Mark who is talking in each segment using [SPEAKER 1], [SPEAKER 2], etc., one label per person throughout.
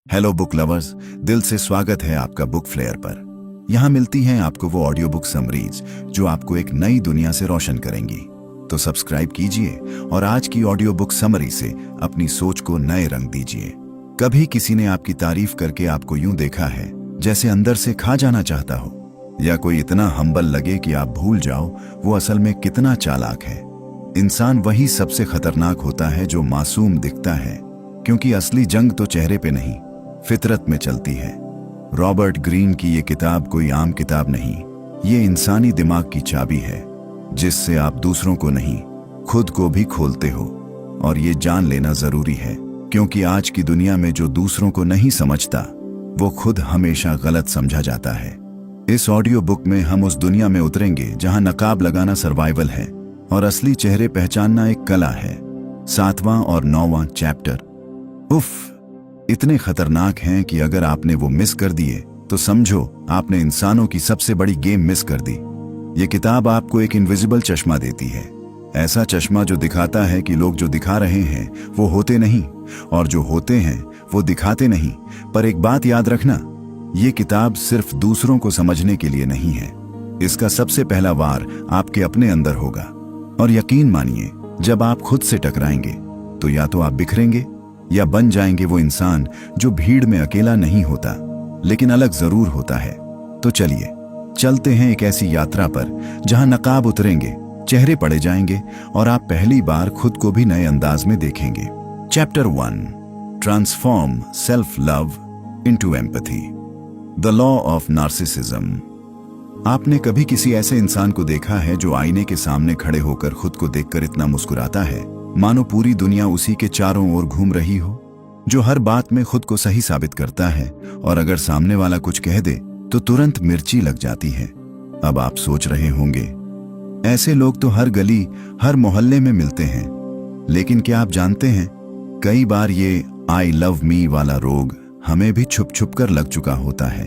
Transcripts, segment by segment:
[SPEAKER 1] Hello book lovers, दिल से स्वागत है आपका बुक फ्लेयर पर। यहाँ मिलती हैं आपको वो ऑडियो बुक समरीज जो आपको एक नई दुनिया से रोशन करेंगी। तो सब्सक्राइब कीजिए और आज की ऑडियो बुक समरी से अपनी सोच को नए रंग दीजिए। कभी किसी ने आपकी तारीफ करके आपको यूं देखा है जैसे अंदर से खा जाना चाहता हो, या कोई इतना हम्बल लगे कि आप भूल जाओ वो असल में कितना चालाक है। इंसान वही सबसे खतरनाक होता है जो मासूम दिखता है, क्योंकि असली जंग तो चेहरे पे नहीं, फितरत में चलती है। रॉबर्ट ग्रीन की ये किताब कोई आम किताब नहीं, ये इंसानी दिमाग की चाबी है, जिससे आप दूसरों को नहीं, खुद को भी खोलते हो। और ये जान लेना जरूरी है, क्योंकि आज की दुनिया में जो दूसरों को नहीं समझता वो खुद हमेशा गलत समझा जाता है। इस ऑडियो बुक में हम उस दुनिया में उतरेंगे जहां नकाब लगाना सर्वाइवल है और असली चेहरे पहचानना एक कला है। 7वां और 9वां चैप्टर उफ, इतने खतरनाक हैं कि अगर आपने वो मिस कर दिए तो समझो आपने इंसानों की सबसे बड़ी गेम मिस कर दी। ये किताब आपको एक इनविजिबल चश्मा देती है, ऐसा चश्मा जो दिखाता है कि लोग जो दिखा रहे हैं वो होते नहीं, और जो होते हैं वो दिखाते नहीं। पर एक बात याद रखना, ये किताब सिर्फ दूसरों को समझने के लिए नहीं है। इसका सबसे पहला वार आपके अपने अंदर होगा, और यकीन मानिए जब आप खुद से टकराएंगे तो या तो आप बिखरेंगे या बन जाएंगे वो इंसान जो भीड़ में अकेला नहीं होता, लेकिन अलग जरूर होता है। तो चलिए चलते हैं एक ऐसी यात्रा पर जहां नकाब उतरेंगे, चेहरे पड़े जाएंगे और आप पहली बार खुद को भी नए अंदाज में देखेंगे। Chapter 1, transform self love into empathy, the law of narcissism. आपने कभी किसी ऐसे इंसान को देखा है जो आईने के सामने खड़े होकर खुद को देखकर इतना मुस्कुराता है मानो पूरी दुनिया उसी के चारों ओर घूम रही हो, जो हर बात में खुद को सही साबित करता है और अगर सामने वाला कुछ कह दे तो तुरंत मिर्ची लग जाती है। अब आप सोच रहे होंगे ऐसे लोग तो हर गली हर मोहल्ले में मिलते हैं, लेकिन क्या आप जानते हैं कई बार ये आई लव मी वाला रोग हमें भी छुप छुप कर लग चुका होता है।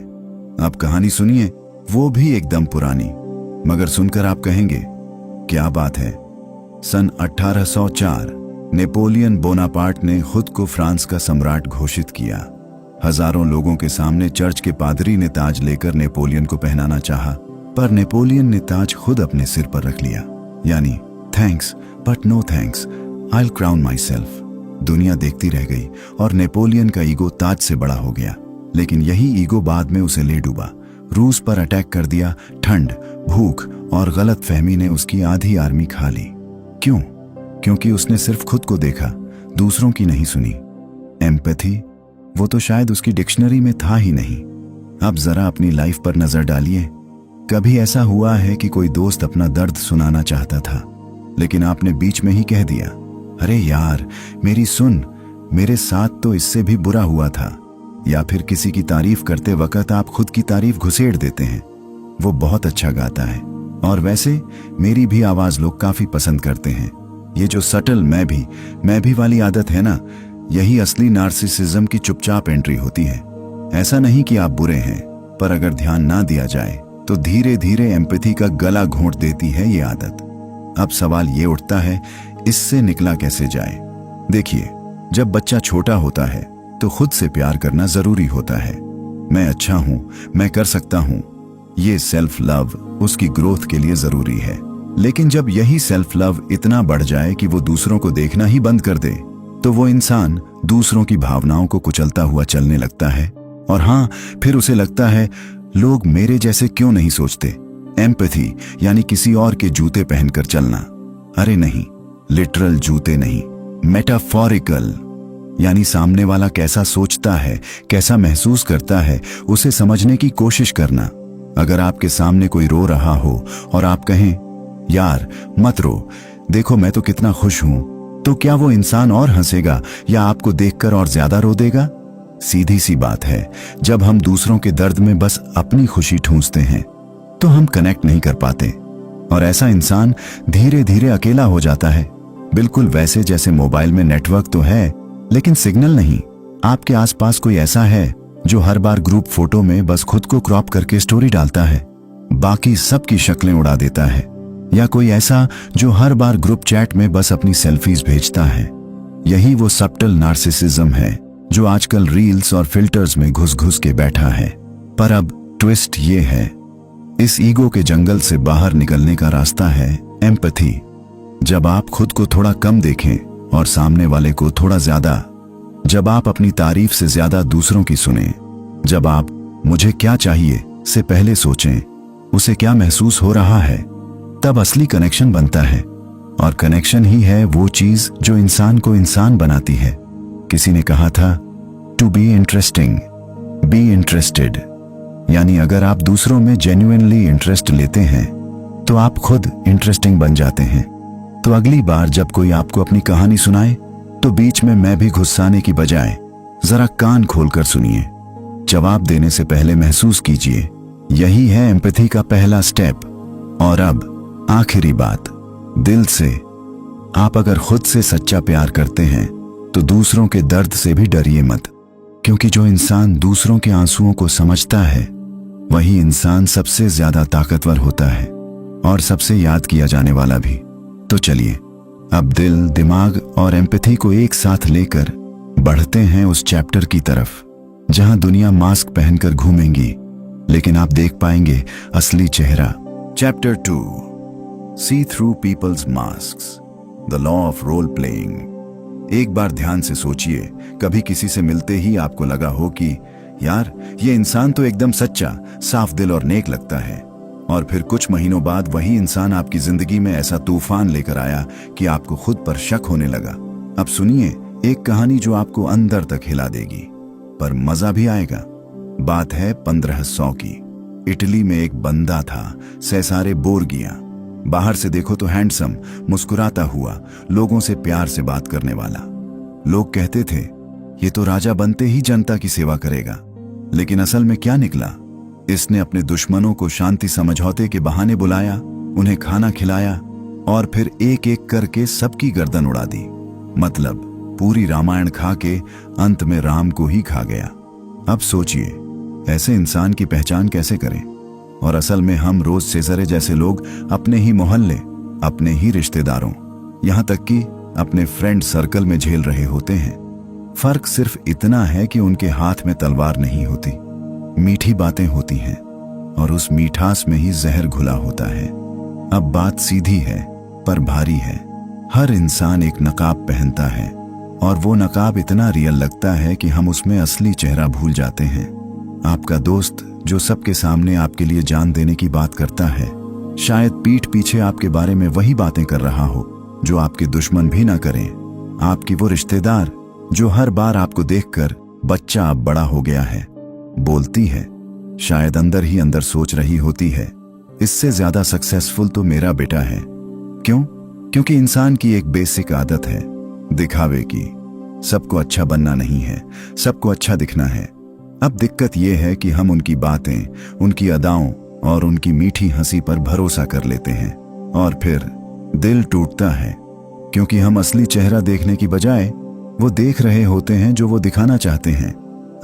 [SPEAKER 1] अब कहानी सुनिए, वो भी एकदम पुरानी, मगर सुनकर आप कहेंगे क्या बात है। सन 1804 नेपोलियन बोनापार्ट ने खुद को फ्रांस का सम्राट घोषित किया। हजारों लोगों के सामने चर्च के पादरी ने ताज लेकर नेपोलियन को पहनाना चाहा, पर नेपोलियन ने ताज खुद अपने सिर पर रख लिया, यानी thanks but no thanks, I will crown myself. दुनिया देखती रह गई और नेपोलियन का ईगो ताज से बड़ा हो गया, लेकिन यही ईगो बाद में उसे ले डूबा। रूस पर अटैक कर दिया, ठंड, भूख और गलत फहमी ने उसकी आधी आर्मी खा ली। क्यों? क्योंकि उसने सिर्फ खुद को देखा, दूसरों की नहीं सुनी। एम्पैथी, वो तो शायद उसकी डिक्शनरी में था ही नहीं। अब जरा अपनी लाइफ पर नजर डालिए। कभी ऐसा हुआ है कि कोई दोस्त अपना दर्द सुनाना चाहता था, लेकिन आपने बीच में ही कह दिया, अरे यार मेरी सुन, मेरे साथ तो इससे भी बुरा हुआ था। या फिर किसी की तारीफ करते वक्त आप खुद की तारीफ घुसेड़ देते हैं, वो बहुत अच्छा गाता है, और वैसे मेरी भी आवाज लोग काफी पसंद करते हैं। ये जो सटल मैं भी वाली आदत है ना, यही असली नार्सिसिज्म की चुपचाप एंट्री होती है। ऐसा नहीं कि आप बुरे हैं, पर अगर ध्यान ना दिया जाए तो धीरे धीरे एम्पैथी का गला घोंट देती है ये आदत। अब सवाल ये उठता है, इससे निकला कैसे जाए। देखिए, जब बच्चा छोटा होता है तो खुद से प्यार करना जरूरी होता है। मैं अच्छा हूं, मैं कर सकता हूं, ये सेल्फ लव उसकी ग्रोथ के लिए जरूरी है। लेकिन जब यही सेल्फ लव इतना बढ़ जाए कि वो दूसरों को देखना ही बंद कर दे, तो वो इंसान दूसरों की भावनाओं को कुचलता हुआ चलने लगता है। और हाँ, फिर उसे लगता है लोग मेरे जैसे क्यों नहीं सोचते। एम्पैथी यानी किसी और के जूते पहनकर चलना। अरे नहीं, लिटरल जूते नहीं, मेटाफोरिकल, यानी सामने वाला कैसा सोचता है, कैसा महसूस करता है, उसे समझने की कोशिश करना। अगर आपके सामने कोई रो रहा हो और आप कहें यार मत रो, देखो मैं तो कितना खुश हूं, तो क्या वो इंसान और हंसेगा या आपको देखकर और ज्यादा रो देगा? सीधी सी बात है, जब हम दूसरों के दर्द में बस अपनी खुशी ठूंसते हैं तो हम कनेक्ट नहीं कर पाते, और ऐसा इंसान धीरे धीरे अकेला हो जाता है। बिल्कुल वैसे जैसे मोबाइल में नेटवर्क तो है लेकिन सिग्नल नहीं। आपके आसपास कोई ऐसा है जो हर बार ग्रुप फोटो में बस खुद को क्रॉप करके स्टोरी डालता है, बाकी सबकी शक्लें उड़ा देता है, या कोई ऐसा जो हर बार ग्रुप चैट में बस अपनी सेल्फीज भेजता है। यही वो सब्टल नार्सिसिज्म है जो आजकल रील्स और फिल्टर्स में घुस घुस के बैठा है। पर अब ट्विस्ट ये है, इस ईगो के जंगल से बाहर निकलने का रास्ता है एम्पैथी। जब आप खुद को थोड़ा कम देखें और सामने वाले को थोड़ा ज्यादा, जब आप अपनी तारीफ से ज्यादा दूसरों की सुने, जब आप मुझे क्या चाहिए से पहले सोचें उसे क्या महसूस हो रहा है, तब असली कनेक्शन बनता है। और कनेक्शन ही है वो चीज जो इंसान को इंसान बनाती है। किसी ने कहा था, to be interesting be interested, यानी अगर आप दूसरों में जेन्युइनली इंटरेस्ट लेते हैं तो आप खुद इंटरेस्टिंग बन जाते हैं। तो अगली बार जब कोई आपको अपनी कहानी सुनाए तो बीच में मैं भी घुस्साने की बजाय जरा कान खोलकर सुनिए। जवाब देने से पहले महसूस कीजिए, यही है एम्पैथी का पहला स्टेप। और अब आखिरी बात, दिल से। आप अगर खुद से सच्चा प्यार करते हैं तो दूसरों के दर्द से भी डरिए मत, क्योंकि जो इंसान दूसरों के आंसुओं को समझता है वही इंसान सबसे ज्यादा ताकतवर होता है और सबसे याद किया जाने वाला भी। तो चलिए अब दिल, दिमाग और एम्पैथी को एक साथ लेकर बढ़ते हैं उस चैप्टर की तरफ जहां दुनिया मास्क पहनकर घूमेंगी लेकिन आप देख पाएंगे असली चेहरा। Chapter 2, see through people's masks, the law of role playing. एक बार ध्यान से सोचिए, कभी किसी से मिलते ही आपको लगा हो कि यार ये इंसान तो एकदम सच्चा, साफ दिल और नेक लगता है, और फिर कुछ महीनों बाद वही इंसान आपकी जिंदगी में ऐसा तूफान लेकर आया कि आपको खुद पर शक होने लगा। अब सुनिए एक कहानी जो आपको अंदर तक हिला देगी, पर मजा भी आएगा। बात है 1500 की। इटली में एक बंदा था, सेसारे बोर्गिया। बाहर से देखो तो हैंडसम, मुस्कुराता हुआ, लोगों से प्यार से बात करने वाला। लोग कहते थे ये तो राजा बनते ही जनता की सेवा करेगा, लेकिन असल में क्या निकला? इसने अपने दुश्मनों को शांति समझौते के बहाने बुलाया, उन्हें खाना खिलाया और फिर एक एक करके सबकी गर्दन उड़ा दी। मतलब पूरी रामायण खा के अंत में राम को ही खा गया। अब सोचिए ऐसे इंसान की पहचान कैसे करें? और असल में हम रोज सेजरे जैसे लोग अपने ही मोहल्ले, अपने ही रिश्तेदारों, यहां तक कि अपने फ्रेंड सर्कल में झेल रहे होते हैं। फर्क सिर्फ इतना है कि उनके हाथ में तलवार नहीं होती, मीठी बातें होती हैं और उस मीठास में ही जहर घुला होता है। अब बात सीधी है पर भारी है। हर इंसान एक नकाब पहनता है और वो नकाब इतना रियल लगता है कि हम उसमें असली चेहरा भूल जाते हैं। आपका दोस्त जो सबके सामने आपके लिए जान देने की बात करता है, शायद पीठ पीछे आपके बारे में वही बातें कर रहा हो जो आपके दुश्मन भी ना करें। आपकी वो रिश्तेदार जो हर बार आपको देखकर बच्चा अब बड़ा हो गया है बोलती है, शायद अंदर ही अंदर सोच रही होती है, इससे ज्यादा सक्सेसफुल तो मेरा बेटा है। क्यों? क्योंकि इंसान की एक बेसिक आदत है दिखावे की। सबको अच्छा बनना नहीं है, सबको अच्छा दिखना है। अब दिक्कत यह है कि हम उनकी बातें, उनकी अदाओं और उनकी मीठी हंसी पर भरोसा कर लेते हैं और फिर दिल टूटता है, क्योंकि हम असली चेहरा देखने की बजाय वो देख रहे होते हैं जो वो दिखाना चाहते हैं।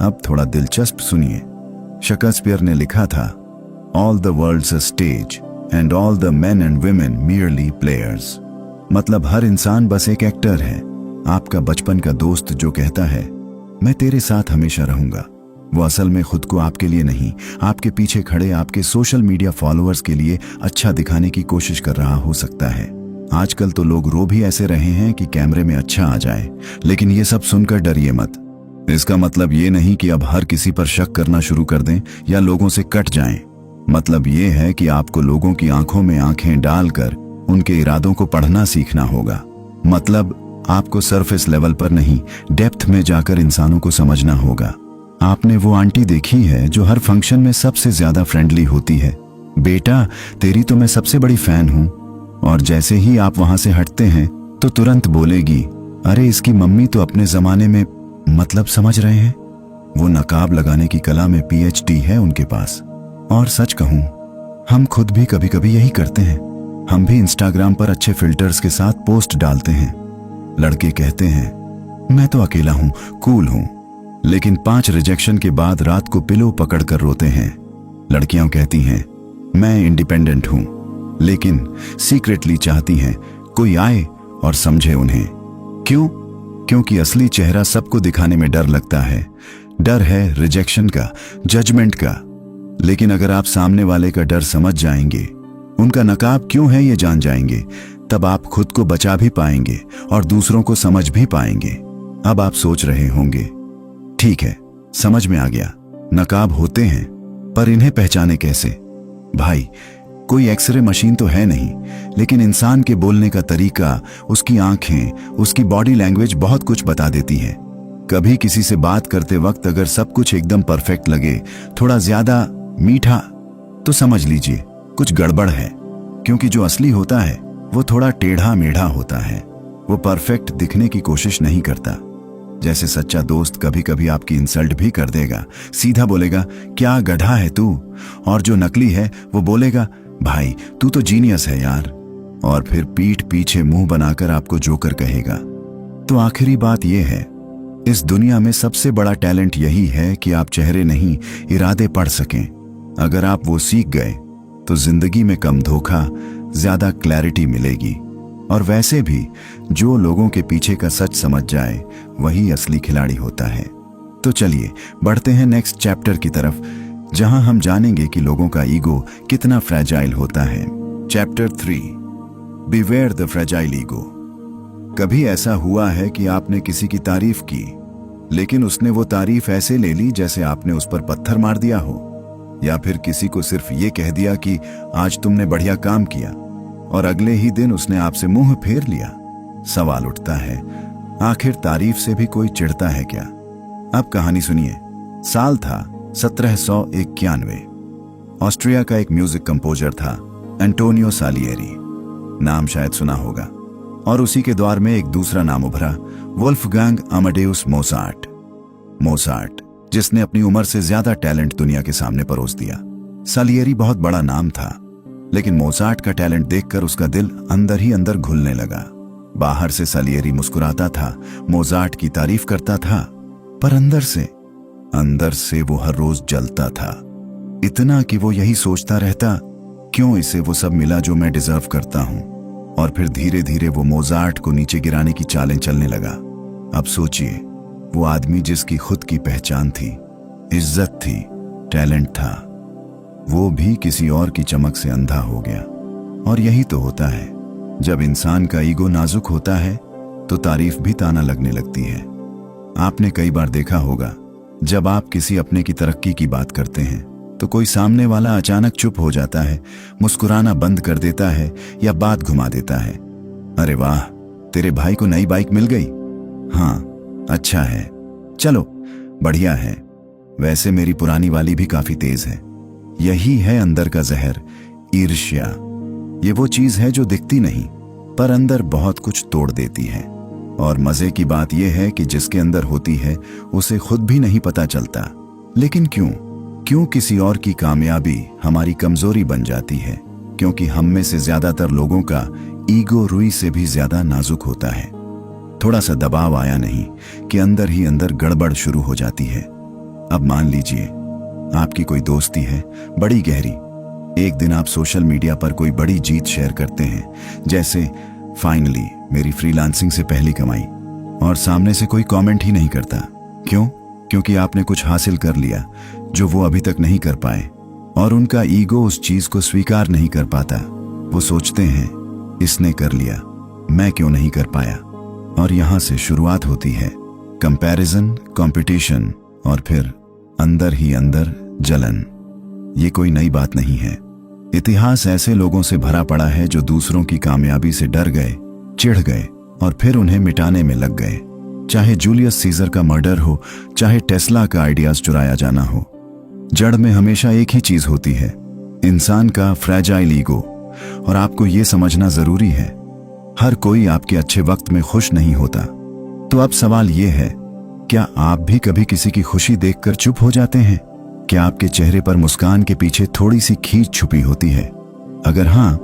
[SPEAKER 1] अब थोड़ा दिलचस्प सुनिए। शेक्सपियर ने लिखा था, all the world's a stage and all the men and women merely players. मतलब हर इंसान बस एक एक्टर है। आपका बचपन का दोस्त जो कहता है मैं तेरे साथ हमेशा रहूंगा, वो असल में खुद को आपके लिए नहीं, आपके पीछे खड़े आपके सोशल मीडिया फॉलोअर्स के लिए अच्छा दिखाने की कोशिश कर रहा हो सकता है। आजकल तो लोग रो भी ऐसे रहे हैं कि कैमरे में अच्छा आ जाए, लेकिन ये सब सुनकर डरिए मत। इसका मतलब ये नहीं कि अब हर किसी पर शक करना शुरू कर दें या लोगों से कट जाएं। मतलब ये है कि आपको लोगों की आंखों में आंखें डालकर उनके इरादों को पढ़ना सीखना होगा। मतलब आपको सरफेस लेवल पर नहीं, डेप्थ में जाकर इंसानों को समझना होगा। आपने वो आंटी देखी है जो हर फंक्शन में सबसे ज्यादा फ्रेंडली होती है, बेटा तेरी तो मैं सबसे बड़ी फैन हूं, और जैसे ही आप वहां से हटते हैं तो तुरंत बोलेगी, अरे इसकी मम्मी तो अपने जमाने में। मतलब समझ रहे हैं? वो नकाब लगाने की कला में PhD है उनके पास। और सच कहूं, हम खुद भी कभी कभी यही करते हैं। हम भी इंस्टाग्राम पर अच्छे फिल्टर्स के साथ पोस्ट डालते हैं। लड़के कहते हैं मैं तो अकेला हूं, कूल हूं, लेकिन 5 रिजेक्शन के बाद रात को पिलो पकड़कर रोते हैं। लड़कियां कहती हैं मैं इंडिपेंडेंट हूं, लेकिन सीक्रेटली चाहती हैं कोई आए और समझे उन्हें। क्यों? क्योंकि असली चेहरा सबको दिखाने में डर लगता है। डर है रिजेक्शन का, जजमेंट का। लेकिन अगर आप सामने वाले का डर समझ जाएंगे, उनका नकाब क्यों है ये जान जाएंगे, तब आप खुद को बचा भी पाएंगे और दूसरों को समझ भी पाएंगे। अब आप सोच रहे होंगे, ठीक है, समझ में आ गया, नकाब होते हैं, पर इन्हें पहचाने कैसे? भाई, कोई एक्सरे मशीन तो है नहीं, लेकिन इंसान के बोलने का तरीका, उसकी आंखें, उसकी बॉडी लैंग्वेज बहुत कुछ बता देती है। कभी किसी से बात करते वक्त अगर सब कुछ एकदम परफेक्ट लगे, थोड़ा ज्यादा मीठा, तो समझ लीजिए कुछ गड़बड़ है। क्योंकि जो असली होता है वो थोड़ा टेढ़ा मेढ़ा होता है। वो परफेक्ट दिखने की कोशिश नहीं करता। जैसे सच्चा दोस्त कभी कभी आपकी इंसल्ट भी कर देगा, सीधा बोलेगा क्या गधा है तू, और जो नकली है वो बोलेगा भाई तू तो जीनियस है यार, और फिर पीठ पीछे मुंह बनाकर आपको जोकर कहेगा। तो आखिरी बात यह है, इस दुनिया में सबसे बड़ा टैलेंट यही है कि आप चेहरे नहीं, इरादे पढ़ सकें। अगर आप वो सीख गए तो जिंदगी में कम धोखा, ज्यादा क्लैरिटी मिलेगी। और वैसे भी जो लोगों के पीछे का सच समझ जाए वही असली खिलाड़ी होता है। तो चलिए बढ़ते हैं नेक्स्ट चैप्टर की तरफ, जहां हम जानेंगे कि लोगों का ईगो कितना फ्रेजाइल होता है। Chapter 3, beware the fragile ego. कभी ऐसा हुआ है कि आपने किसी की तारीफ की, लेकिन उसने वो तारीफ ऐसे ले ली जैसे आपने उस पर पत्थर मार दिया हो, या फिर किसी को सिर्फ ये कह दिया कि आज तुमने बढ़िया काम किया, और अगले ही दिन उसने आपसे मुंह फेर लिया। सवाल उठता है, आखिर तारीफ से भी कोई चिढ़ता है क्या? अब कहानी सुनिए। साल था 1791। ऑस्ट्रिया का एक म्यूजिक कंपोजर था एंटोनियो सालियरी, नाम शायद सुना होगा। और उसी के द्वार में एक दूसरा नाम उभरा, वोल्फगैंग अमाडेउस मोसार्ट। मोसार्ट जिसने अपनी उम्र से ज्यादा टैलेंट दुनिया के सामने परोस दिया। सालियरी बहुत बड़ा नाम था, लेकिन मोसार्ट का टैलेंट देखकर उसका दिल अंदर ही अंदर घुलने लगा। बाहर से सालियरी मुस्कुराता था, मोजार्ट की तारीफ करता था, पर अंदर से वो हर रोज जलता था। इतना कि वो यही सोचता रहता, क्यों इसे वो सब मिला जो मैं डिजर्व करता हूं। और फिर धीरे धीरे वो मोजार्ट को नीचे गिराने की चालें चलने लगा। अब सोचिए, वो आदमी जिसकी खुद की पहचान थी, इज्जत थी, टैलेंट था, वो भी किसी और की चमक से अंधा हो गया। और यही तो होता है, जब इंसान का ईगो नाजुक होता है तो तारीफ भी ताना लगने लगती है। आपने कई बार देखा होगा, जब आप किसी अपने की तरक्की की बात करते हैं तो कोई सामने वाला अचानक चुप हो जाता है, मुस्कुराना बंद कर देता है या बात घुमा देता है। अरे वाह, तेरे भाई को नई बाइक मिल गई? हाँ, अच्छा है, चलो बढ़िया है, वैसे मेरी पुरानी वाली भी काफी तेज है। यही है अंदर का जहर, ईर्ष्या। ये वो चीज है जो दिखती नहीं, पर अंदर बहुत कुछ तोड़ देती है। और मजे की बात यह है कि जिसके अंदर होती है उसे खुद भी नहीं पता चलता। लेकिन क्यों किसी और की कामयाबी हमारी कमजोरी बन जाती है? क्योंकि हम में से ज्यादातर लोगों का ईगो रुई से भी ज्यादा नाजुक होता है। थोड़ा सा दबाव आया नहीं कि अंदर ही अंदर गड़बड़ शुरू हो जाती है। अब मान लीजिए आपकी कोई दोस्ती है बड़ी गहरी। एक दिन आप सोशल मीडिया पर कोई बड़ी जीत शेयर करते हैं, जैसे फाइनली मेरी फ्रीलांसिंग से पहली कमाई, और सामने से कोई कमेंट ही नहीं करता। क्यों? क्योंकि आपने कुछ हासिल कर लिया जो वो अभी तक नहीं कर पाए, और उनका ईगो उस चीज को स्वीकार नहीं कर पाता। वो सोचते हैं इसने कर लिया, मैं क्यों नहीं कर पाया। और यहां से शुरुआत होती है कंपैरिजन, कंपटीशन, और फिर अंदर ही अंदर जलन। ये कोई नई बात नहीं है। इतिहास ऐसे लोगों से भरा पड़ा है जो दूसरों की कामयाबी से डर गए, चिढ़ गए और फिर उन्हें मिटाने में लग गए। चाहे जूलियस सीजर का मर्डर हो, चाहे टेस्ला का आइडियाज चुराया जाना हो, जड़ में हमेशा एक ही चीज होती है, इंसान का फ्रेजाइल ईगो। और आपको ये समझना जरूरी है, हर कोई आपके अच्छे वक्त में खुश नहीं होता। तो अब सवाल ये है, क्या आप भी कभी किसी की खुशी देखकर चुप हो जाते हैं? क्या आपके चेहरे पर मुस्कान के पीछे थोड़ी सी खींच छुपी होती है? अगर हां,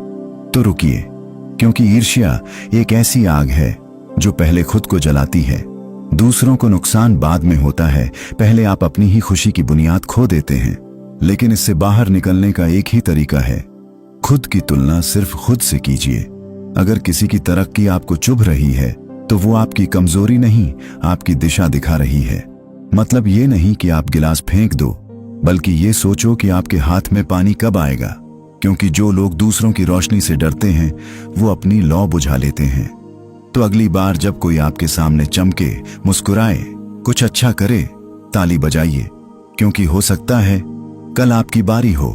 [SPEAKER 1] तो रुकिए, क्योंकि ईर्ष्या एक ऐसी आग है जो पहले खुद को जलाती है। दूसरों को नुकसान बाद में होता है, पहले आप अपनी ही खुशी की बुनियाद खो देते हैं। लेकिन इससे बाहर निकलने का एक ही तरीका है, खुद की तुलना सिर्फ खुद से कीजिए। अगर किसी की तरक्की आपको चुभ रही है तो वो आपकी कमजोरी नहीं, आपकी दिशा दिखा रही है। मतलब ये नहीं कि आप गिलास फेंक दो, बल्कि ये सोचो कि आपके हाथ में पानी कब आएगा। क्योंकि जो लोग दूसरों की रोशनी से डरते हैं वो अपनी लौ बुझा लेते हैं। तो अगली बार जब कोई आपके सामने चमके, मुस्कुराए, कुछ अच्छा करे, ताली बजाइए, क्योंकि हो सकता है कल आपकी बारी हो।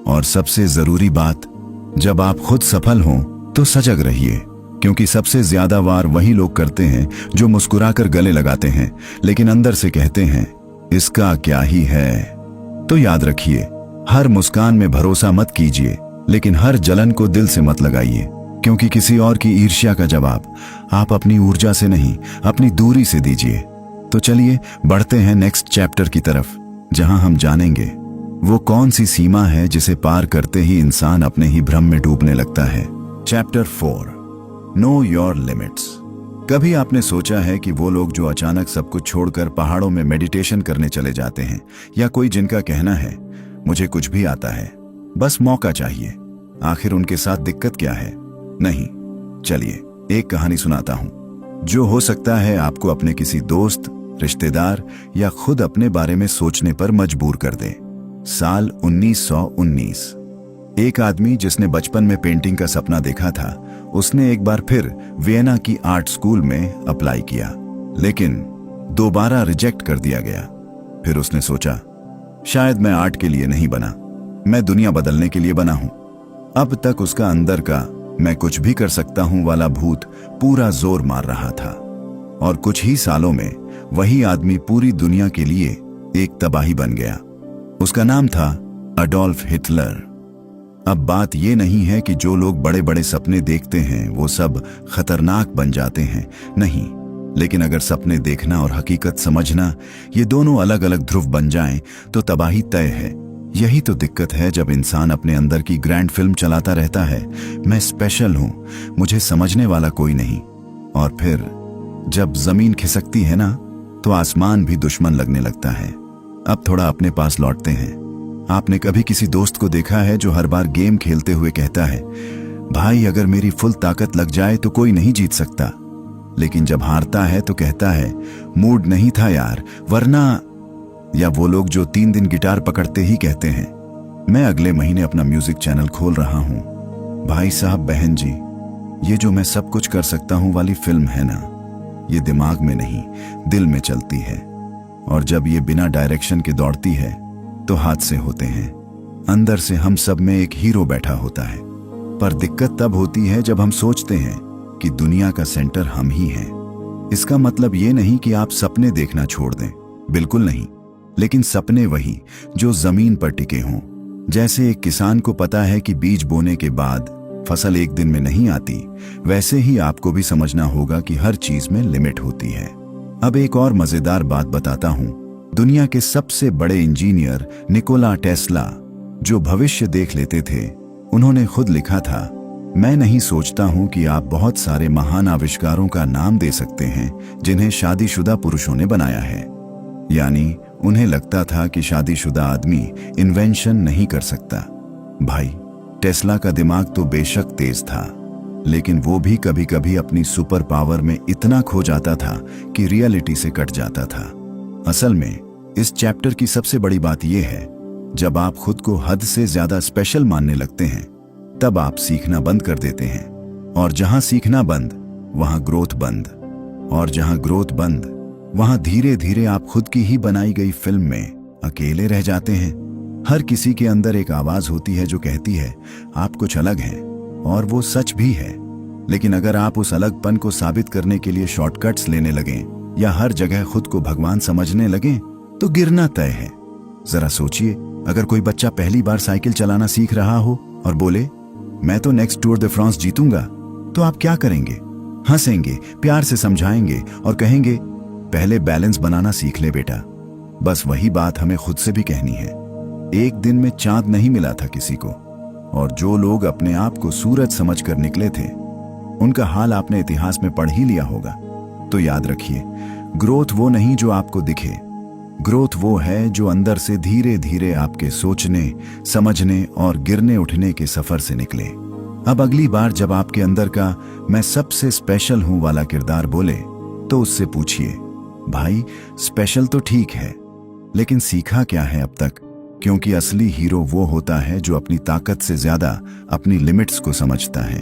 [SPEAKER 1] और सबसे जरूरी बात, जब आप खुद सफल हों तो सजग रहिए, क्योंकि सबसे ज्यादा वार वही लोग करते हैं जो मुस्कुराकर गले लगाते हैं लेकिन अंदर से कहते हैं इसका क्या ही है। तो याद रखिए, हर मुस्कान में भरोसा मत कीजिए, लेकिन हर जलन को दिल से मत लगाइए, क्योंकि किसी और की ईर्ष्या का जवाब आप अपनी ऊर्जा से नहीं, अपनी दूरी से दीजिए। तो चलिए बढ़ते हैं नेक्स्ट चैप्टर की तरफ, जहां हम जानेंगे वो कौन सी सीमा है जिसे पार करते ही इंसान अपने ही भ्रम में डूबने लगता है। Chapter 4, know your limits. कभी आपने सोचा है कि वो लोग जो अचानक सब कुछ छोड़कर पहाड़ों में मेडिटेशन करने चले जाते हैं, या कोई जिनका कहना है मुझे कुछ भी आता है, बस मौका चाहिए, आखिर उनके साथ दिक्कत क्या है? नहीं, चलिए एक कहानी सुनाता हूं जो हो सकता है आपको अपने किसी दोस्त, रिश्तेदार या खुद अपने बारे में सोचने पर मजबूर कर दे। साल 1919। एक आदमी जिसने बचपन में पेंटिंग का सपना देखा था, उसने एक बार फिर वियना की आर्ट स्कूल में अप्लाई किया, लेकिन दोबारा रिजेक्ट कर दिया गया। फिर उसने सोचा शायद मैं आर्ट के लिए नहीं बना, मैं दुनिया बदलने के लिए बना हूं। अब तक उसका अंदर का मैं कुछ भी कर सकता हूं वाला भूत पूरा जोर मार रहा था। और कुछ ही सालों में वही आदमी पूरी दुनिया के लिए एक तबाही बन गया। उसका नाम था अडोल्फ हिटलर। अब बात यह नहीं है कि जो लोग बड़े बड़े सपने देखते हैं वो सब खतरनाक बन जाते हैं, नहीं। लेकिन अगर सपने देखना और हकीकत समझना ये दोनों अलग अलग ध्रुव बन जाएं तो तबाही तय है। यही तो दिक्कत है जब इंसान अपने अंदर की ग्रैंड फिल्म चलाता रहता है, मैं स्पेशल हूं, मुझे समझने वाला कोई नहीं। और फिर जब जमीन खिसकती है ना, तो आसमान भी दुश्मन लगने लगता है। अब थोड़ा अपने पास लौटते हैं। आपने कभी किसी दोस्त को देखा है जो हर बार गेम खेलते हुए कहता है भाई अगर मेरी फुल ताकत लग जाए तो कोई नहीं जीत सकता, लेकिन जब हारता है तो कहता है मूड नहीं था यार, वरना। या वो लोग जो 3 दिन गिटार पकड़ते ही कहते हैं मैं अगले महीने अपना म्यूजिक चैनल खोल रहा हूं। भाई साहब, बहन जी, ये जो मैं सब कुछ कर सकता हूं वाली फिल्म है ना, ये दिमाग में नहीं दिल में चलती है। और जब ये बिना डायरेक्शन के दौड़ती है तो हादसे होते हैं। अंदर से हम सब में एक हीरो बैठा होता है, पर दिक्कत तब होती है जब हम सोचते हैं कि दुनिया का सेंटर हम ही हैं। इसका मतलब ये नहीं कि आप सपने देखना छोड़ दें, बिल्कुल नहीं, लेकिन सपने वही जो जमीन पर टिके हों। जैसे एक किसान को पता है कि बीज बोने के बाद फसल एक दिन में नहीं आती, वैसे ही आपको भी समझना होगा कि हर चीज में लिमिट होती है। अब एक और मजेदार बात बताता हूं। दुनिया के सबसे बड़े इंजीनियर निकोला टेस्ला, जो भविष्य देख लेते थे, उन्होंने खुद लिखा था मैं नहीं सोचता हूं कि आप बहुत सारे महान आविष्कारों का नाम दे सकते हैं जिन्हें शादीशुदा पुरुषों ने बनाया है। यानी उन्हें लगता था कि शादीशुदा आदमी इन्वेंशन नहीं कर सकता। भाई, टेस्ला का दिमाग तो बेशक तेज था, लेकिन वो भी कभी कभी अपनी सुपर पावर में इतना खो जाता था कि रियलिटी से कट जाता था। असल में इस चैप्टर की सबसे बड़ी बात यह है, जब आप खुद को हद से ज्यादा स्पेशल मानने लगते हैं तब आप सीखना बंद कर देते हैं। और जहां सीखना बंद वहां ग्रोथ बंद, और जहां ग्रोथ बंद वहां धीरे धीरे आप खुद की ही बनाई गई फिल्म में अकेले रह जाते हैं। हर किसी के अंदर एक आवाज होती है जो कहती है आप कुछ अलग हैं, और वो सच भी है। लेकिन अगर आप उस अलगपन को साबित करने के लिए शॉर्टकट्स लेने लगें या हर जगह खुद को भगवान समझने लगें तो गिरना तय है। जरा सोचिए, अगर कोई बच्चा पहली बार साइकिल चलाना सीख रहा हो और बोले मैं तो नेक्स्ट टूर दे फ्रांस जीतूंगा, तो आप क्या करेंगे? हंसेंगे, प्यार से समझाएंगे और कहेंगे पहले बैलेंस बनाना सीख ले बेटा। बस वही बात हमें खुद से भी कहनी है। एक दिन में चांद नहीं मिला था किसी को, और जो लोग अपने आप को सूरज समझकर निकले थे उनका हाल आपने इतिहास में पढ़ ही लिया होगा। तो याद रखिए, ग्रोथ वो नहीं जो आपको दिखे, ग्रोथ वो है जो अंदर से धीरे धीरे आपके सोचने, समझने और गिरने उठने के सफर से निकले। अब अगली बार जब आपके अंदर का मैं सबसे स्पेशल हूं वाला किरदार बोले तो उससे पूछिए, भाई स्पेशल तो ठीक है, लेकिन सीखा क्या है अब तक? क्योंकि असली हीरो वो होता है जो अपनी ताकत से ज्यादा अपनी लिमिट्स को समझता है।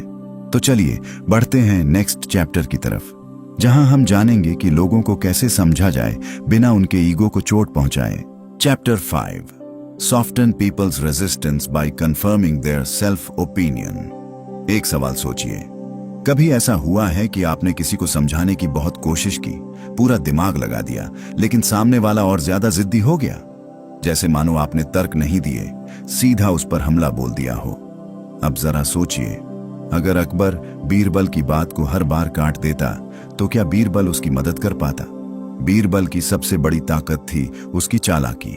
[SPEAKER 1] तो चलिए बढ़ते हैं नेक्स्ट चैप्टर की तरफ, जहां हम जानेंगे कि लोगों को कैसे समझा जाए बिना उनके ईगो को चोट पहुंचाए। Chapter 5, soften people's resistance by confirming their self opinion. एक सवाल सोचिए, कभी ऐसा हुआ है कि आपने किसी को समझाने की बहुत कोशिश की, पूरा दिमाग लगा दिया, लेकिन सामने वाला और ज्यादा जिद्दी हो गया? जैसे मानो आपने तर्क नहीं दिए, सीधा उस पर हमला बोल दिया हो। अब जरा सोचिए, अगर अकबर बीरबल की बात को हर बार काट देता तो क्या बीरबल उसकी मदद कर पाता? बीरबल की सबसे बड़ी ताकत थी उसकी चालाकी।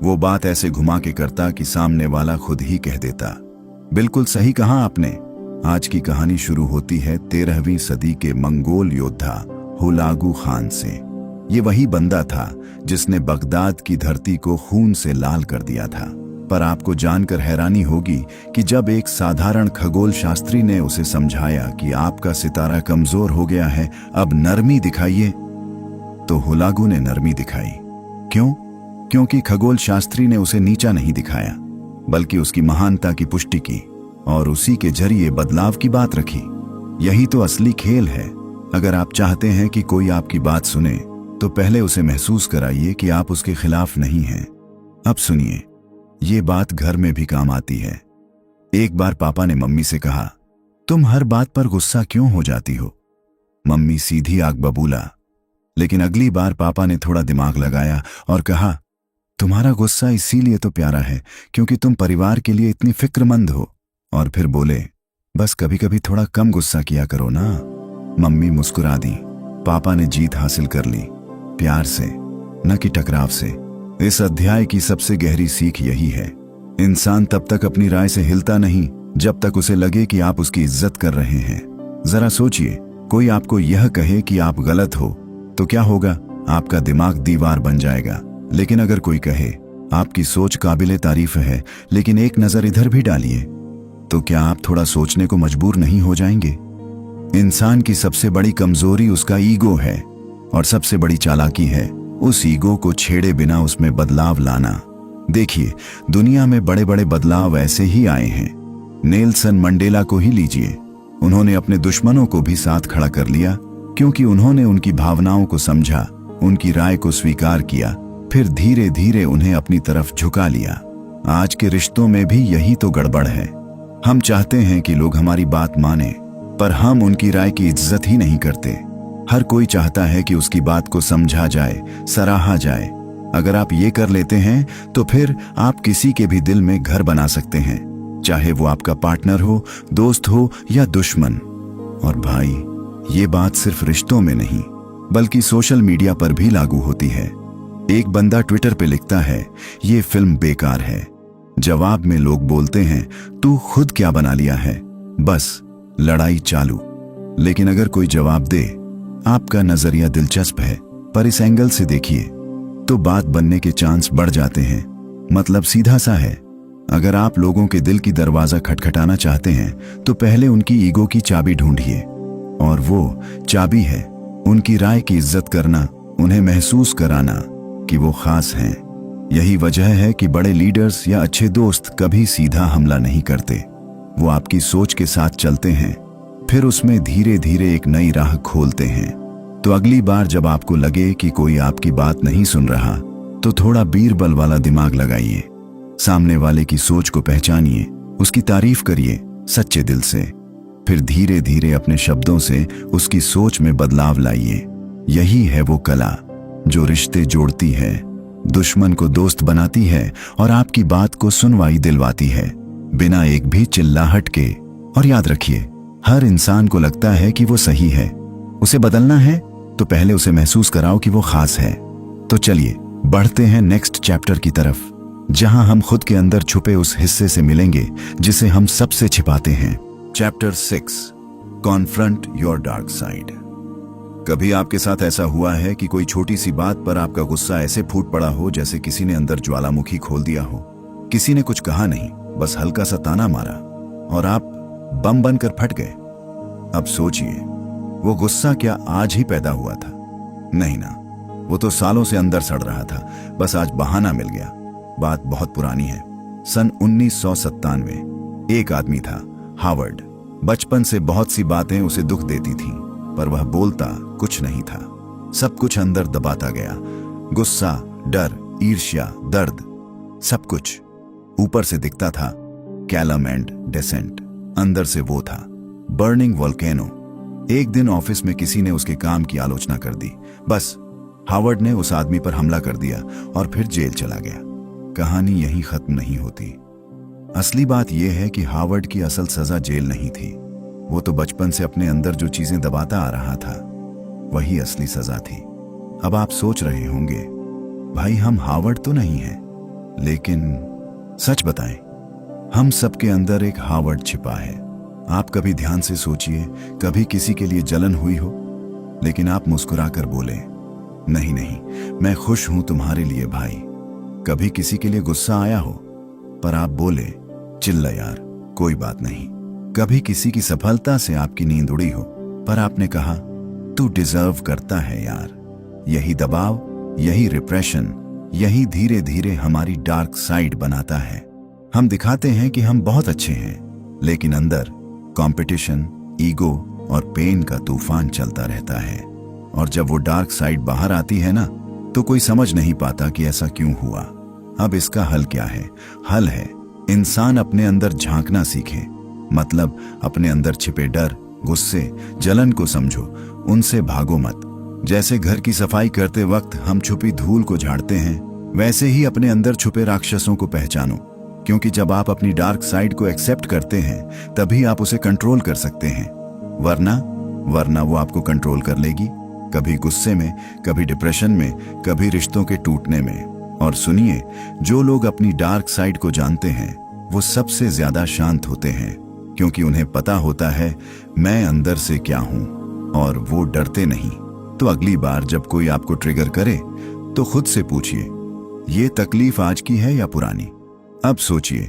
[SPEAKER 1] वो बात ऐसे घुमा के करता कि सामने वाला खुद ही कह देता। बिल्कुल सही कहा आपने। आज की कहानी शुरू होती है 13वीं सदी के मंगोल योद्धा हुलागु खान से। ये वही बंदा था जिसने बगदाद की धरती को खून से लाल कर दिया था। पर आपको जानकर हैरानी होगी कि जब एक साधारण खगोल शास्त्री ने उसे समझाया कि आपका सितारा कमजोर हो गया है, अब नरमी दिखाइए, तो हुलागु ने नरमी दिखाई। क्यों? क्योंकि खगोल शास्त्री ने उसे नीचा नहीं दिखाया, बल्कि उसकी महानता की पुष्टि की और उसी के जरिए बदलाव की बात रखी। यही तो असली खेल है। अगर आप चाहते हैं कि कोई आपकी बात सुने, तो पहले उसे महसूस कराइए कि आप उसके खिलाफ नहीं हैं। अब सुनिए, ये बात घर में भी काम आती है। एक बार पापा ने मम्मी से कहा, तुम हर बात पर गुस्सा क्यों हो जाती हो? मम्मी सीधी आग बबूला। लेकिन अगली बार पापा ने थोड़ा दिमाग लगाया और कहा, तुम्हारा गुस्सा इसीलिए तो प्यारा है क्योंकि तुम परिवार के लिए इतनी फिक्रमंद हो। और फिर बोले, बस कभी कभी थोड़ा कम गुस्सा किया करो ना। मम्मी मुस्कुरा दी। पापा ने जीत हासिल कर ली, प्यार से, न कि टकराव से। इस अध्याय की सबसे गहरी सीख यही है, इंसान तब तक अपनी राय से हिलता नहीं जब तक उसे लगे कि आप उसकी इज्जत कर रहे हैं। जरा सोचिए, कोई आपको यह कहे कि आप गलत हो तो क्या होगा? आपका दिमाग दीवार बन जाएगा। लेकिन अगर कोई कहे, आपकी सोच काबिले तारीफ है, लेकिन एक नजर इधर भी डालिए, तो क्या आप थोड़ा सोचने को मजबूर नहीं हो जाएंगे? इंसान की सबसे बड़ी कमजोरी उसका ईगो है और सबसे बड़ी चालाकी है उस ईगो को छेड़े बिना उसमें बदलाव लाना। देखिए, दुनिया में बड़े बड़े बदलाव ऐसे ही आए हैं। नेल्सन मंडेला को ही लीजिए, उन्होंने अपने दुश्मनों को भी साथ खड़ा कर लिया क्योंकि उन्होंने उनकी भावनाओं को समझा, उनकी राय को स्वीकार किया, फिर धीरे धीरे उन्हें अपनी तरफ झुका लिया। आज के रिश्तों में भी यही तो गड़बड़ है। हम चाहते हैं कि लोग हमारी बात माने, पर हम उनकी राय की इज्जत ही नहीं करते। हर कोई चाहता है कि उसकी बात को समझा जाए, सराहा जाए। अगर आप ये कर लेते हैं तो फिर आप किसी के भी दिल में घर बना सकते हैं, चाहे वो आपका पार्टनर हो, दोस्त हो या दुश्मन। और भाई, ये बात सिर्फ रिश्तों में नहीं बल्कि सोशल मीडिया पर भी लागू होती है। एक बंदा ट्विटर पे लिखता है, ये फिल्म बेकार है। जवाब में लोग बोलते हैं, तू खुद क्या बना लिया है? बस लड़ाई चालू। लेकिन अगर कोई जवाब दे, आपका नजरिया दिलचस्प है पर इस एंगल से देखिए, तो बात बनने के चांस बढ़ जाते हैं। मतलब सीधा सा है, अगर आप लोगों के दिल की दरवाजा खटखटाना चाहते हैं तो पहले उनकी ईगो की चाबी ढूंढिए, और वो चाबी है उनकी राय की इज्जत करना, उन्हें महसूस कराना कि वो खास हैं। यही वजह है कि बड़े लीडर्स या अच्छे दोस्त कभी सीधा हमला नहीं करते। वो आपकी सोच के साथ चलते हैं, फिर उसमें धीरे धीरे एक नई राह खोलते हैं। तो अगली बार जब आपको लगे कि कोई आपकी बात नहीं सुन रहा, तो थोड़ा बीरबल वाला दिमाग लगाइए, सामने वाले की सोच को पहचानिए, उसकी तारीफ करिए सच्चे दिल से, फिर धीरे धीरे अपने शब्दों से उसकी सोच में बदलाव लाइए। यही है वो कला जो रिश्ते जोड़ती है, दुश्मन को दोस्त बनाती है और आपकी बात को सुनवाई दिलवाती है, बिना एक भी चिल्लाहट के। और याद रखिए, हर इंसान को लगता है कि वो सही है। उसे बदलना है तो पहले उसे महसूस कराओ कि वो खास है। तो चलिए बढ़ते हैं नेक्स्ट चैप्टर की तरफ, जहां हम खुद के अंदर छुपे उस हिस्से से मिलेंगे जिसे हम सबसे छिपाते हैं। Chapter 6, confront your dark side. कभी आपके साथ ऐसा हुआ है कि कोई छोटी सी बात पर आपका गुस्सा ऐसे फूट पड़ा हो जैसे किसी ने अंदर ज्वालामुखी खोल दिया हो? किसी ने कुछ कहा नहीं, बस हल्का सा ताना मारा, और आप बम बनकर फट गए। अब सोचिए, वो गुस्सा क्या आज ही पैदा हुआ था? नहीं ना, वो तो सालों से अंदर सड़ रहा था, बस आज बहाना मिल गया। बात बहुत पुरानी है। सन 1997 एक आदमी था, हावर्ड। बचपन से बहुत सी बातें उसे दुख देती थीं, पर वह बोलता कुछ नहीं था। सब कुछ अंदर दबाता गया, गुस्सा, डर, ईर्ष्या, दर्द, सब कुछ। ऊपर से दिखता था कैलम एंड डेसेंट, अंदर से वो था बर्निंग वोल्केनो। एक दिन ऑफिस में किसी ने उसके काम की आलोचना कर दी। बस हावर्ड ने उस आदमी पर हमला कर दिया और फिर जेल चला गया। कहानी यहीं खत्म नहीं होती। असली बात यह है कि हावर्ड की असल सजा जेल नहीं थी। वो तो बचपन से अपने अंदर जो चीजें दबाता आ रहा था, वही असली सजा थी। अब आप सोच रहे होंगे, भाई हम हावर्ड तो नहीं हैं, लेकिन सच बताएं, हम सबके अंदर एक हावर्ड छिपा है। आप कभी ध्यान से सोचिए, कभी किसी के लिए जलन हुई हो, लेकिन आप मुस्कुराकर बोले, नहीं नहीं, मैं खुश हूं तुम्हारे लिए भाई। कभी किसी के लिए गुस्सा आया हो, पर आप बोले, चिल्ला यार, कोई बात नहीं। कभी किसी की सफलता से आपकी नींद उड़ी हो, पर आपने कहा, तू डिजर्व करता है यार। यही दबाव, यही रिप्रेशन, यही धीरे धीरे हमारी डार्क साइड बनाता है। हम दिखाते हैं कि हम बहुत अच्छे हैं, लेकिन अंदर कंपटीशन, ईगो और पेन का तूफान चलता रहता है। और जब वो डार्क साइड बाहर आती है ना, तो कोई समझ नहीं पाता कि ऐसा क्यों हुआ। अब इसका हल क्या है? हल है इंसान अपने अंदर झांकना सीखे। मतलब अपने अंदर छिपे डर, गुस्से, जलन को समझो, उनसे भागो मत। जैसे घर की सफाई करते वक्त हम छुपी धूल को झाड़ते हैं, वैसे ही अपने अंदर छुपे राक्षसों को पहचानो। क्योंकि जब आप अपनी डार्क साइड को एक्सेप्ट करते हैं, तभी आप उसे कंट्रोल कर सकते हैं। वरना वो आपको कंट्रोल कर लेगी, कभी गुस्से में, कभी डिप्रेशन में, कभी रिश्तों के टूटने में। और सुनिए, जो लोग अपनी डार्क साइड को जानते हैं, वो सबसे ज्यादा शांत होते हैं, क्योंकि उन्हें पता होता है मैं अंदर से क्या हूं, और वो डरते नहीं। तो अगली बार जब कोई आपको ट्रिगर करे, तो खुद से पूछिए, ये तकलीफ आज की है या पुरानी? अब सोचिए,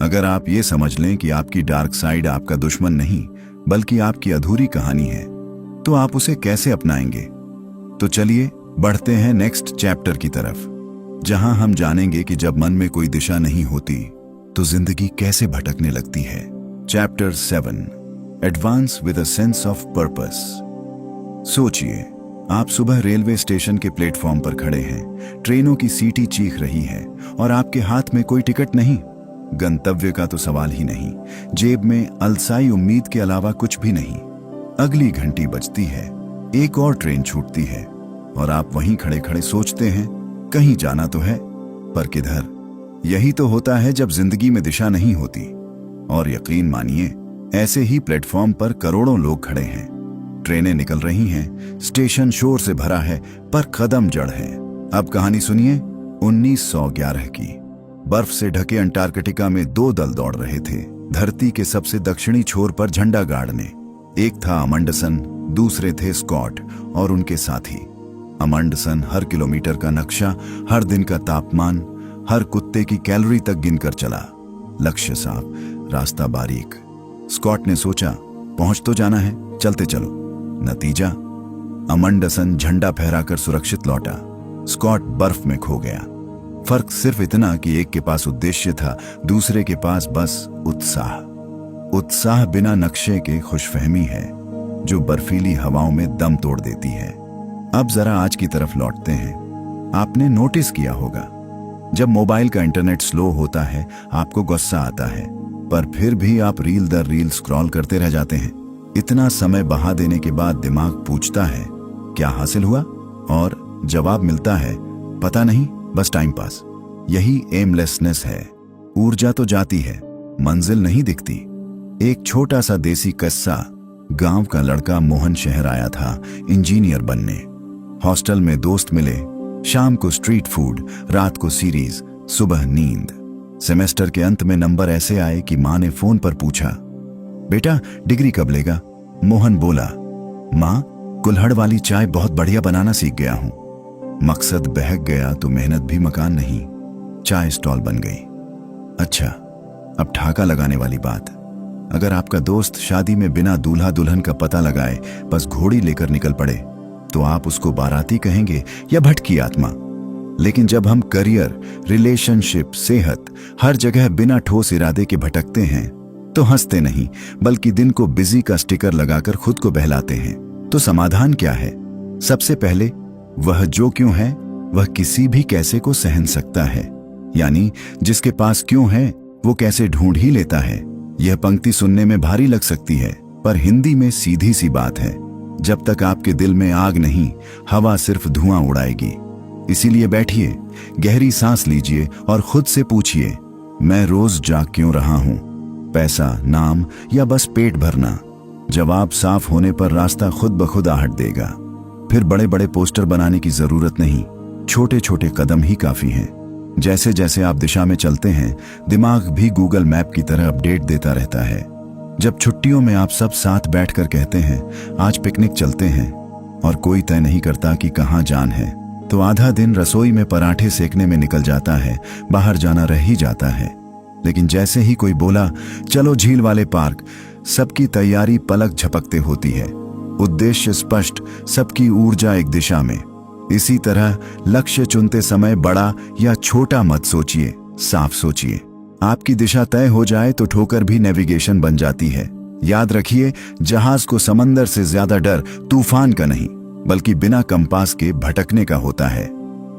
[SPEAKER 1] अगर आप ये समझ लें कि आपकी डार्क साइड आपका दुश्मन नहीं, बल्कि आपकी अधूरी कहानी है, तो आप उसे कैसे अपनाएंगे? तो चलिए बढ़ते हैं नेक्स्ट चैप्टर की तरफ, जहां हम जानेंगे कि जब मन में कोई दिशा नहीं होती, तो जिंदगी कैसे भटकने लगती है। Chapter 7, advance with a sense of purpose. सोचिए, आप सुबह रेलवे स्टेशन के प्लेटफॉर्म पर खड़े हैं, ट्रेनों की सीटी चीख रही है और आपके हाथ में कोई टिकट नहीं। गंतव्य का तो सवाल ही नहीं, जेब में अलसाई उम्मीद के अलावा कुछ भी नहीं। अगली घंटी बजती है, एक और ट्रेन छूटती है, और आप वहीं खड़े खड़े सोचते हैं, कहीं जाना तो है, पर किधर? यही तो होता है जब जिंदगी में दिशा नहीं होती। और यकीन मानिए, ऐसे ही प्लेटफॉर्म पर करोड़ों लोग खड़े हैं। ट्रेनें निकल रही हैं, स्टेशन शोर से भरा है, पर कदम जड़ है। अब कहानी सुनिए 1911 की। बर्फ से ढके अंटार्कटिका में 2 दल दौड़ रहे थे, धरती के सबसे दक्षिणी छोर पर झंडा गाड़ने। एक था अमंडसन, दूसरे थे स्कॉट और उनके साथी। अमंडसन हर किलोमीटर का नक्शा, हर दिन का तापमान, हर कुत्ते की कैलोरी तक गिनकर चला। लक्ष्य साफ, रास्ता बारीक। स्कॉट ने सोचा, पहुंच तो जाना है, चलते चलो। नतीजा, अमंडसन झंडा फहराकर सुरक्षित लौटा, स्कॉट बर्फ में खो गया। फर्क सिर्फ इतना कि एक के पास उद्देश्य था, दूसरे के पास बस उत्साह। उत्साह बिना नक्शे के खुशफहमी है, जो बर्फीली हवाओं में दम तोड़ देती है। अब जरा आज की तरफ लौटते हैं। आपने नोटिस किया होगा, जब मोबाइल का इंटरनेट स्लो होता है, आपको गुस्सा आता है, पर फिर भी आप रील दर रील स्क्रॉल करते रह जाते हैं। इतना समय बहा देने के बाद दिमाग पूछता है, क्या हासिल हुआ? और जवाब मिलता है, पता नहीं, बस टाइम पास। यही एमलेसनेस है। ऊर्जा तो जाती है, मंजिल नहीं दिखती। एक छोटा सा देसी किस्सा। गांव का लड़का मोहन शहर आया था इंजीनियर बनने। हॉस्टल में दोस्त मिले, शाम को स्ट्रीट फूड, रात को सीरीज, सुबह नींद। सेमेस्टर के अंत में नंबर ऐसे आए कि माँ ने फोन पर पूछा, बेटा डिग्री कब लेगा? मोहन बोला, माँ कुल्हड़ वाली चाय बहुत बढ़िया बनाना सीख गया हूं। मकसद बहक गया तो मेहनत भी मकान नहीं, चाय स्टॉल बन गई। अच्छा, अब ठाका लगाने वाली बात। अगर आपका दोस्त शादी में बिना दूल्हा दुल्हन का पता लगाए बस घोड़ी लेकर निकल पड़े तो आप उसको बाराती कहेंगे या भटकी आत्मा। लेकिन जब हम करियर, रिलेशनशिप, सेहत, हर जगह बिना ठोस इरादे के भटकते हैं तो हंसते नहीं बल्कि दिन को बिजी का स्टिकर लगाकर खुद को बहलाते हैं। तो समाधान क्या है? सबसे पहले वह जो क्यों है वह किसी भी कैसे को सहन सकता है, यानी जिसके पास क्यों है वो कैसे ढूंढ ही लेता है। यह पंक्ति सुनने में भारी लग सकती है पर हिंदी में सीधी सी बात है। जब तक आपके दिल में आग नहीं, हवा सिर्फ धुआं उड़ाएगी। इसीलिए बैठिए, गहरी सांस लीजिए और खुद से पूछिए, मैं रोज जाग क्यों रहा हूं? पैसा, नाम या बस पेट भरना? जवाब साफ होने पर रास्ता खुद ब खुद आहट देगा। फिर बड़े बड़े पोस्टर बनाने की जरूरत नहीं, छोटे छोटे कदम ही काफी हैं। जैसे जैसे आप दिशा में चलते हैं दिमाग भी गूगल मैप की तरह अपडेट देता रहता है। जब छुट्टियों में आप सब साथ बैठकर कहते हैं आज पिकनिक चलते हैं और कोई तय नहीं करता कि कहाँ जान है, तो आधा दिन रसोई में पराठे सेकने में निकल जाता है, बाहर जाना रह ही जाता है। लेकिन जैसे ही कोई बोला चलो झील वाले पार्क, सबकी तैयारी पलक झपकते होती है। उद्देश्य स्पष्ट, सबकी ऊर्जा एक दिशा में। इसी तरह लक्ष्य चुनते समय बड़ा या छोटा मत सोचिए, साफ सोचिए। आपकी दिशा तय हो जाए तो ठोकर भी नेविगेशन बन जाती है। याद रखिए, जहाज को समंदर से ज्यादा डर तूफान का नहीं बल्कि बिना कंपास के भटकने का होता है।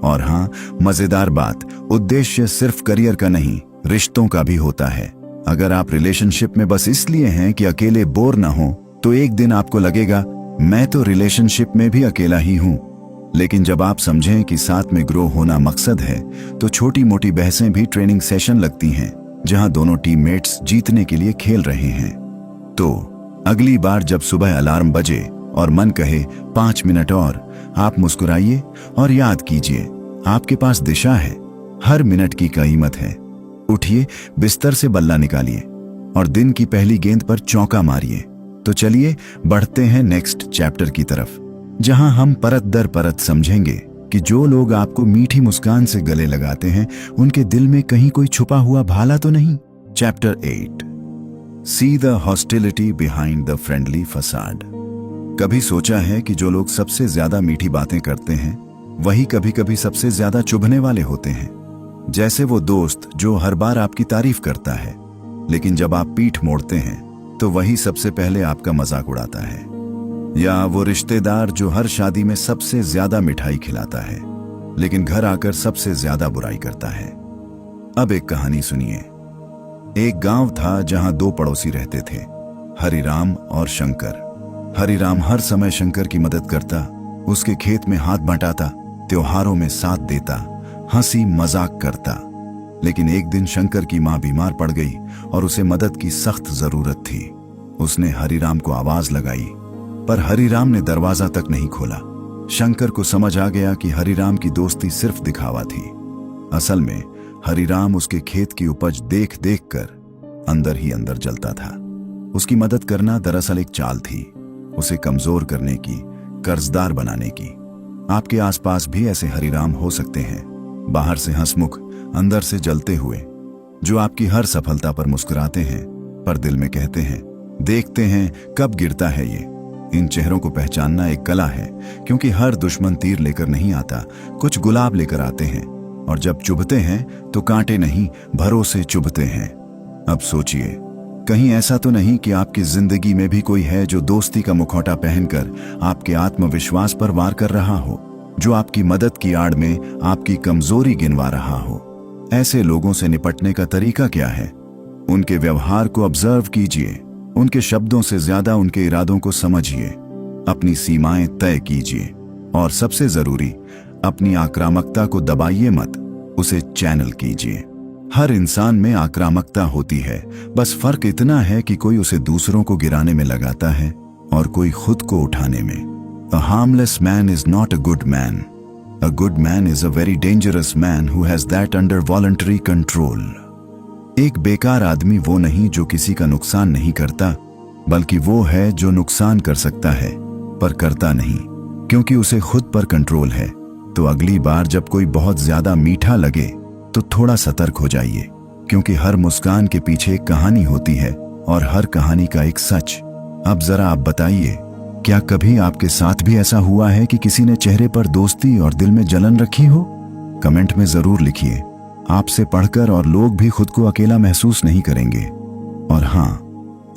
[SPEAKER 1] और हाँ, मजेदार बात, उद्देश्य सिर्फ करियर का नहीं, रिश्तों का भी होता है। अगर आप रिलेशनशिप में बस इसलिए हैं कि अकेले बोर ना हो तो एक दिन आपको लगेगा मैं तो रिलेशनशिप में भी अकेला ही हूं। लेकिन जब आप समझें कि साथ में ग्रो होना मकसद है तो छोटी मोटी बहसें भी ट्रेनिंग सेशन लगती हैं, जहां दोनों टीममेट्स जीतने के लिए खेल रहे हैं। तो अगली बार जब सुबह अलार्म बजे और मन कहे 5 मिनट और, आप मुस्कुराइए और याद कीजिए आपके पास दिशा है, हर मिनट की कीमत है। उठिए, बिस्तर से बल्ला निकालिए और दिन की पहली गेंद पर चौका मारिए। तो चलिए बढ़ते हैं नेक्स्ट चैप्टर की तरफ, जहां हम परत दर परत समझेंगे कि जो लोग आपको मीठी मुस्कान से गले लगाते हैं उनके दिल में कहीं कोई छुपा हुआ भाला तो नहीं। Chapter 8, see the hostility behind the friendly facade. कभी सोचा है कि जो लोग सबसे ज्यादा मीठी बातें करते हैं वही कभी कभी सबसे ज्यादा चुभने वाले होते हैं। जैसे वो दोस्त जो हर बार आपकी तारीफ करता है, लेकिन जब आप पीठ मोड़ते हैं तो वही सबसे पहले आपका मजाक उड़ाता है। या वो रिश्तेदार जो हर शादी में सबसे ज्यादा मिठाई खिलाता है लेकिन घर आकर सबसे ज्यादा बुराई करता है। अब एक कहानी सुनिए। एक गांव था जहां 2 पड़ोसी रहते थे, हरिराम और शंकर। हरिराम हर समय शंकर की मदद करता, उसके खेत में हाथ बंटाता, त्योहारों में साथ देता, हंसी मजाक करता। लेकिन एक दिन शंकर की मां बीमार पड़ गई और उसे मदद की सख्त जरूरत थी। उसने हरिराम को आवाज लगाई पर हरिराम ने दरवाजा तक नहीं खोला। शंकर को समझ आ गया कि हरिराम की दोस्ती सिर्फ दिखावा थी। असल में हरिराम उसके खेत की उपज देख देख कर अंदर ही अंदर जलता था। उसकी मदद करना दरअसल एक चाल थी, उसे कमजोर करने की, कर्जदार बनाने की। आपके आसपास भी ऐसे हरिराम हो सकते हैं, बाहर से हंसमुख, अंदर से जलते हुए, जो आपकी हर सफलता पर मुस्कुराते हैं पर दिल में कहते हैं देखते हैं कब गिरता है ये। इन चेहरों को पहचानना एक कला है, क्योंकि हर दुश्मन तीर लेकर नहीं आता, कुछ गुलाब लेकर आते हैं और जब चुभते हैं तो कांटे नहीं भरोसे चुभते हैं। अब सोचिए, कहीं ऐसा तो नहीं कि आपकी जिंदगी में भी कोई है जो दोस्ती का मुखौटा पहनकर आपके आत्मविश्वास पर वार कर रहा हो, जो आपकी मदद की आड़ में आपकी कमजोरी गिनवा रहा हो। ऐसे लोगों से निपटने का तरीका क्या है? उनके व्यवहार को ऑब्जर्व कीजिए, उनके शब्दों से ज्यादा उनके इरादों को समझिए, अपनी सीमाएं तय कीजिए और सबसे जरूरी, अपनी आक्रामकता को दबाइए मत, उसे चैनल कीजिए। हर इंसान में आक्रामकता होती है, बस फर्क इतना है कि कोई उसे दूसरों को गिराने में लगाता है और कोई खुद को उठाने में। A harmless man is not a good man. A good man is a very dangerous man who has that under voluntary control. एक बेकार आदमी वो नहीं जो किसी का नुकसान नहीं करता, बल्कि वो है जो नुकसान कर सकता है पर करता नहीं, क्योंकि उसे खुद पर कंट्रोल है। तो अगली बार जब कोई बहुत ज्यादा मीठा लगे तो थोड़ा सतर्क हो जाइए, क्योंकि हर मुस्कान के पीछे एक कहानी होती है और हर कहानी का एक सच। अब जरा आप बताइए, क्या कभी आपके साथ भी ऐसा हुआ है कि किसी ने चेहरे पर दोस्ती और दिल में जलन रखी हो? कमेंट में जरूर लिखिए। आपसे पढ़कर और लोग भी खुद को अकेला महसूस नहीं करेंगे। और हाँ,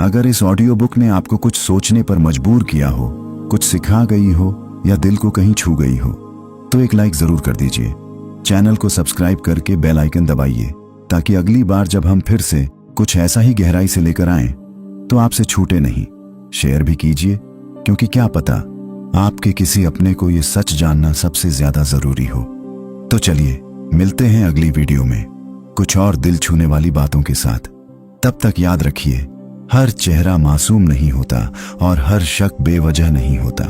[SPEAKER 1] अगर इस ऑडियो बुक ने आपको कुछ सोचने पर मजबूर किया हो, कुछ सिखा गई हो या दिल को कहीं छू गई हो, तो एक लाइक जरूर कर दीजिए। चैनल को सब्सक्राइब करके बेल आइकन दबाइए, ताकि अगली बार जब हम फिर से कुछ ऐसा ही गहराई से लेकर आएं तो आपसे छूटे नहीं। शेयर भी कीजिए, क्योंकि क्या पता आपके किसी अपने को ये सच जानना सबसे ज्यादा जरूरी हो। तो चलिए मिलते हैं अगली वीडियो में कुछ और दिल छूने वाली बातों के साथ। तब तक याद रखिए, हर चेहरा मासूम नहीं होता और हर शक बेवजह नहीं होता।